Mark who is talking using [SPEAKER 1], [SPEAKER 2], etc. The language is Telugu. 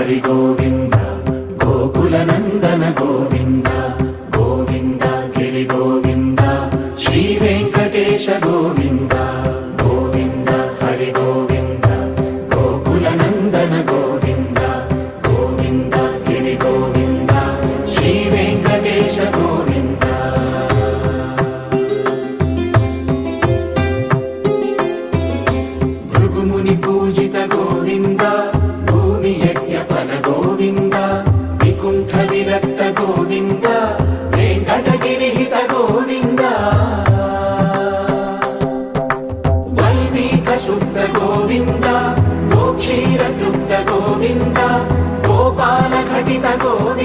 [SPEAKER 1] హరి గోవింద గోకుల నందన గోవింద గోవింద గిరి గోవింద శ్రీ వెంకటేశ గోవింద గోవింద హరి గోవింద గోకుల నందన గోవింద గోవింద గిరి గోవింద శ్రీ వెంకటేశ గోవింద భృగుముని పూజిత గోవింద భూమి యజ్ఞ ఫల గోవింద వికుంఠ విరక్త గోవింద వెంకటగిరిహిత గోవింద వైదిక శుద్ధ గోవింద గోక్షీర తృప్త గోవింద గోపాల ఘటిత గోవింద